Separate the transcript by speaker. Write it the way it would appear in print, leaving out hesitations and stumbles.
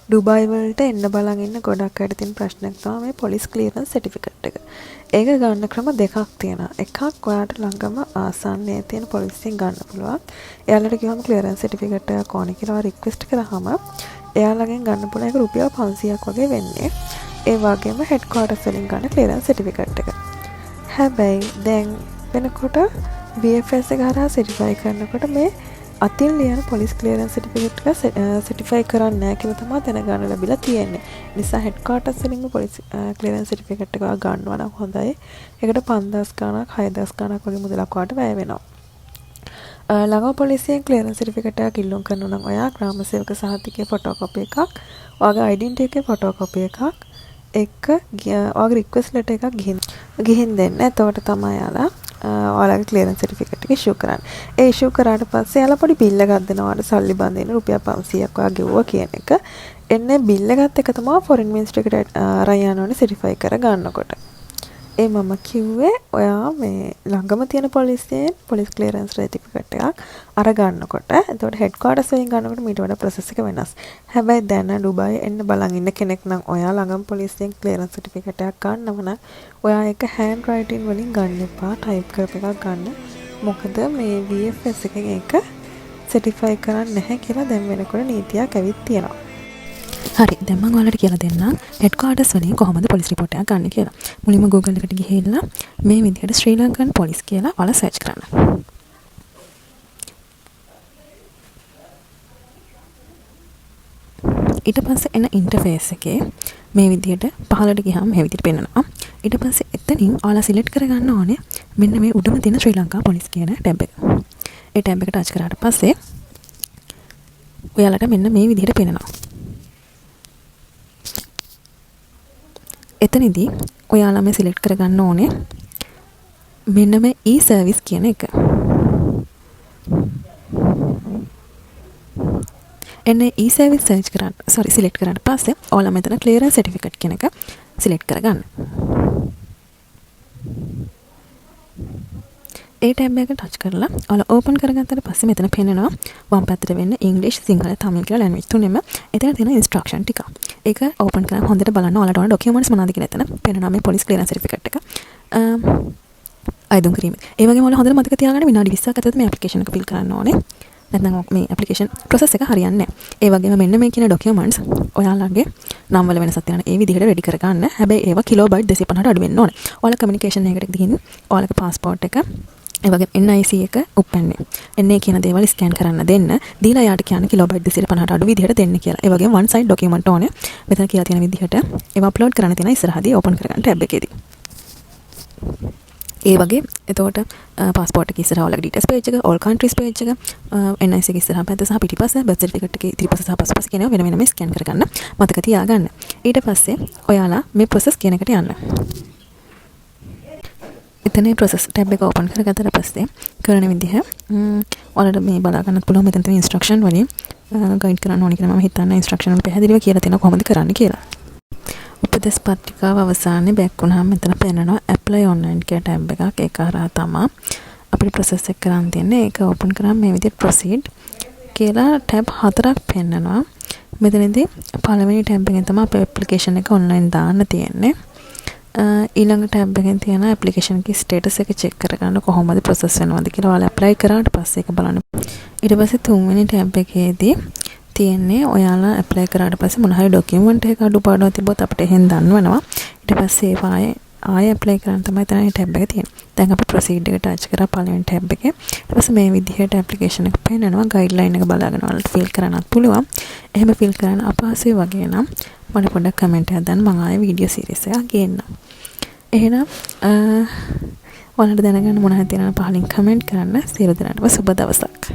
Speaker 1: Dubai වලට එන්න බලන් ඉන්න ගොඩක් අයට තියෙන ප්‍රශ්නයක් තමයි මේ පොලිස් ක්ලියරන්ස් සර්ටිෆිකේට් එක. ඒක ගන්න ක්‍රම දෙකක් තියෙනවා. එකක් ඔයාලට ළඟම ආසන්නයේ තියෙන පොලිසියෙන් ගන්න පුළුවන්. එයාලට කිව්වම ක්ලියරන්ස් සර්ටිෆිකේට් එකක් ඕනේ කියලා රික්වෙස්ට් කරාම එයාලගෙන් ගන්න පුළුවන් ඒක රුපියල් 500ක් වගේ වෙන්නේ. ඒ වගේම හෙඩ් ක්වාටර්ස් වලින් ගන්න ක්ලියරන්ස් සර්ටිෆිකේට් එක. හැබැයි දැන් වෙනකොට BFS එක හරහා සර්ටිෆයි කරනකොට මේ අතින් ලියන පොලිස් ක්ලියරන්ස් සර්ටිෆිකේට් එක සර්ටිෆයි කරන්නේ නැහැ කියලා තමයි දැනගන්න ලැබිලා තියෙන්නේ. නිසා හෙඩ් ක්වාටර්ස් වලින් පොලිස් ක්ලියරන්ස් සර්ටිෆිකේට් එක ගන්නවා නම් හොඳයි. ඒකට 5000 ගණක් 6000 ගණක් වගේ මුදලක් වාට වැය වෙනවා. ළඟම පොලිසියෙන් ක්ලියරන්ස් සර්ටිෆිකේට් එකක් ඉල්ලුම් කරනවා නම් ඔයා ග්‍රාම සේවක සහතිකයේ ෆොටෝකොපි එකක්, ඔයාගේ ඩෙන්ටිටි එකේ ෆොටෝකොපි එකක් ඔයාගේ රික්වෙස්ට් ලෙටර් එකක් ගිහින් දෙන්න. එතකොට තමයි යාලා ඔයාලගේ ක්ලියරන්ස් සර්ටිෆිකේට් එක ඉෂුව කරන්නේ. ඒ ඉෂුව කරාට පස්සේ යාලා පොඩි බිල් එකක් දෙනවා. ඔයාලට සල්ලි බඳින්න රුපියල් 500ක් ඔයා ගෙවුවා කියන එක. එන්නේ බිල් එකත් එක තමයි ෆොරින් මිනිස්ට්‍රි එකට අරන් යන්න ඕනේ සර්ටිෆයි කර ගන්නකොට. ඒ මම කිව්වේ ඔයා මේ ළඟම තියෙන පොලිසියෙන් පොලිස් ක්ලියරන්ස් සර්ටිෆිකේට් එකක් අර ගන්නකොට එතකොට හෙඩ් ක්වාටර්ස් වලින් ගන්නකොට මීට වඩා ප්‍රොසෙස් එක වෙනස්. හැබැයි දැන් ඩුබායි එන්න බලන් ඉන්න කෙනෙක් නම් ඔයා ළඟම පොලිසියෙන් ක්ලියරන්ස් සර්ටිෆිකේට් එකක් ගන්නව නම් ඔයා ඒක හෑන්ඩ් රයිටින් වලින් ගන්න එපා. ටයිප් කරපු එකක් ගන්න. මොකද මේ VFS එකෙන් ඒක සර්ටිෆයි කරන්නේ නැහැ කියලා දැන් වෙනකොට නීතියක් ඇවිත් තියෙනවා.
Speaker 2: හරි දැන් මම ඔයාලට කියලා දෙන්නම් හෙඩ් ක්වාටර්ස් වලින් කොහොමද පොලිස් රිපෝට් එකක් ගන්න කියලා. මුලින්ම Google එකට ගිහිල්ලා මේ විදිහට ශ්‍රී ලංකන් පොලිස් කියලා ඔයාලා සර්ච් කරන්න. ඊට පස්සේ එන ඉන්ටර්ෆේස් එකේ මේ විදිහට පහළට ගියාම මේ විදිහට පෙන්නනවා. ඊට පස්සේ එතනින් ඔයාලා සිලෙක්ට් කරගන්න ඕනේ මෙන්න මේ උඩම තියෙන ශ්‍රී ලංකා පොලිස් කියන ටැබ් එක. ඒ ටැබ් එක ටච් කරාට පස්සේ ඔයාලට මෙන්න මේ විදිහට පෙන්නනවා. එතනදී ඔයාලා මේ සිලෙක්ට් කරගන්න ඕනේ මෙන්න මේ e-service කියන එක. එන්නේ e-service සිලෙක්ට් කරාට පස්සේ ඔයාලා මෙතන clearance certificate කියන එක සිලෙක්ට් කරගන්න. ඒ ටැබ් එක ටච් කරලා ඔයාලා ඕපන් කරගත්තට පස්සේ මෙතන පෙන්නනවා වම් පැත්තට වෙන්න ඉංග්‍රීසි සිංහල තමිල් කියලා ලැන්ග්වේජ් තුනෙම එතන තියෙන ඉන්ස්ට්‍රක්ෂන් ටික. ඒක ඕපන් කරලා හොඳට බලන්න ඔයාලට ඕන ඩොකියුමන්ට්ස් මොනවද කියලා එතන පෙන්නනවා මේ පොලිස් ක්ලියරන්ස් සර්ටිෆිකේට් එක. අයදුම් කිරීම. ඒ වගේම ඔයාලා හොඳට මතක තියාගන්න විනාඩි 20ක් ඇතුළත මේ ඇප්ලිකේෂන් එක ෆිල් කරන්න ඕනේ. නැත්නම් මේ ඇප්ලිකේෂන් ප්‍රොසෙස් එක හරියන්නේ නැහැ. ඒ වගේම මෙන්න මේ කියන ඩොකියුමන්ට්ස් ඔයාලගේ නම් වල වෙනසක් තියෙනවා. ඒ විදිහට රෙඩි කරගන්න. හැබැයි ඒවා කිලෝබයිට් 250ට අඩු වෙන්න ඕනේ. ඔයාලා කමියුනිකේෂන් එකකට ගිහින් ඔයාලගේ පාස්පෝර්ට් එක ඒ වගේම NIC එක උප්පැන්නේ. එන්නේ කියන දේවල් ස්කෑන් කරන්න දෙන්න. දීලා යාට කියන කිලෝබයිට් 250ට අඩු විදිහට දෙන්න කියලා. ඒ වගේම one side document ඕනේ. මෙතන කියලා තියෙන විදිහට ඒවා අප්ලෝඩ් කරන්න තියෙන ඉස්සරහදී ඕපන් කරගන්න ටැබ් එකේදී. ඒ වගේ එතකොට පාස්පෝර්ට් එක ඉස්සරහා ඔයාලගේ ඩීටේල්ස් පේජ් එක, all countries පේජ් එක, NIC එක ඉස්සරහා පැත්ත සහ පිටිපස්ස, birth certificate එකේ ඉදිරිපස සහ පසුපස කියනවා වෙන වෙනම ස්කෑන් කරගන්න. මතක තියාගන්න. ඊට පස්සේ ඔයාලා මේ process කියන එකට යන්න. එතන process tab එක open කරගත්තට පස්සේ කරන විදිහ ඔයාලට මේ බලා ගන්නත් පුළුවන් මෙතන තියෙන instruction වලින් ගයිඩ් කරන්න ඕනේ කියලා මම හිතන්නේ instruction වල පැහැදිලිව කියලා තියෙනවා කොහොමද කරන්න කියලා. උපදෙස් පත්‍රිකාව අවසානයේ බැක් වුණාම මෙතන පෙන්නනවා apply online කියලා tab එකක්. ඒක හරහා තමයි අපිට process එක කරන්න තියෙන්නේ. ඒක open කරාම මේ විදිහට proceed කියලා tab 4ක් පෙන්නනවා. මෙතනදී පළවෙනි tab එකෙන් තමයි අපේ application එක online දාන්න තියෙන්නේ. ඊළඟ ටැබ් එකෙන් තියෙන ඇප්ලිකේෂන් එකේ ස්ටේටස් එක චෙක් කරගන්න කොහොමද ප්‍රොසෙස් වෙනවද කියලා ඔයාලා ඇප්ලයි කරාට පස්සේ ඒක බලන්න. ඊට පස්සේ තුන්වෙනි ටැබ් එකේදී තියෙන්නේ ඔයාලා ඇප්ලයි කරාට පස්සේ මොන හරි ඩොකියුමන්ට් එකක අඩුපාඩුවක් තිබ්බොත් අපිට එහෙන් දන්වනවා. ඊට පස්සේ ඒක ආයෙ ඇප්ලයි කරන්න තමයි තමයි ටැබ් එක තියෙන්නේ. දැන් අපි ප්‍රොසීඩ් එක ටච් කරා පළවෙනි ටැබ් එකේ. ඊට පස්සේ මේ විදිහට ඇප්ලිකේෂන් එක පෙන්නනවා. ගයිඩ්ලයින් එක බලාගෙන ඔයාලට ෆිල් කරන්නත් පුළුවන්. එහෙම ෆිල් කරන්න අපහසුයි වගේ නම් මට පොඩ්ඩක් කමෙන්ට් එකක් දාන්න මම ආයෙ වීඩියෝ සීරීස් එකක් ගේන්නම්. එහෙනම් ඔයාලට දැනගන්න මොන හරි තියෙනවා පහලින් කමෙන්ට් කරන්න. සියලු දෙනාටම සුබ දවසක්.